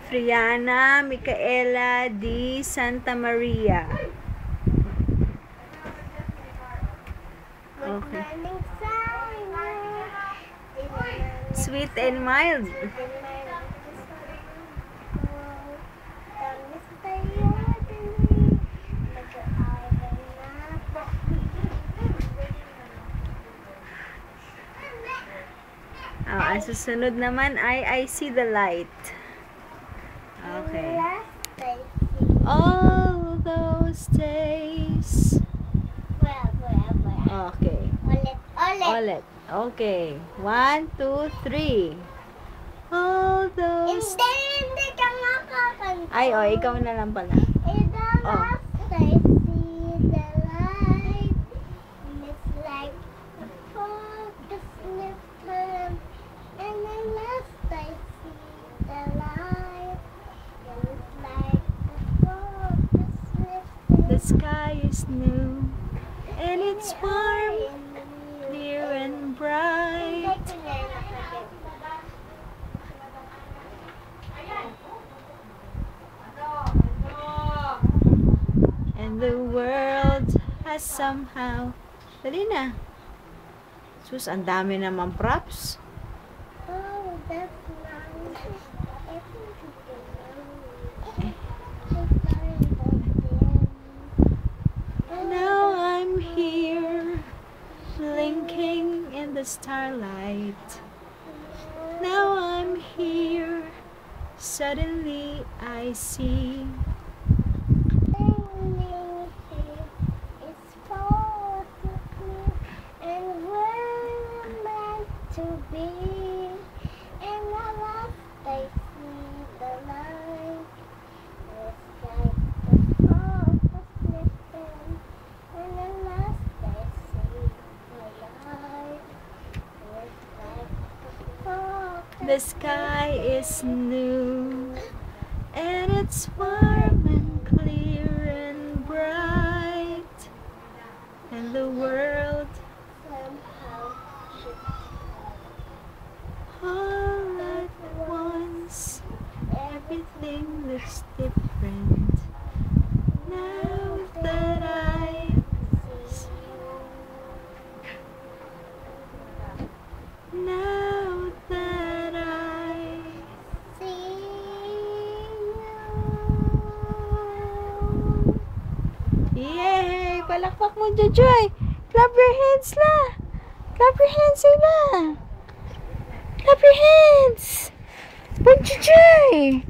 Friana Micaela D. Santa Maria. Okay. Sweet and mild. Ang susunod naman ay I see the light. Okay. All those days. Okay. Ulit. Okay. 1, 2, 3. All those... Hindi ka nga kakanta. Ay, ikaw na lang pala. In the last I see the light. And it's like the focus lifted. And the last I see the light. And it's like the focus lifted. The sky is new. And it's warm, clear and bright. And the world has somehow... Dali na. Sus, ang dami naman props. Oh, that's nice. Now I'm here, blinking in the starlight. Now I'm here, suddenly I see. It's so clear, and we're meant to be. And the last I see the light. It's like the focus lifted. And the last I see the light. It's like the focus. The sky is new, and it's warm and clear and bright. And the world Somehow all at once, everything looks different. Now that I see Yay! Palakpak mo, Jojoy! Clap your hands la! Clap your hands la! Clap your hands! Pag Jojoy!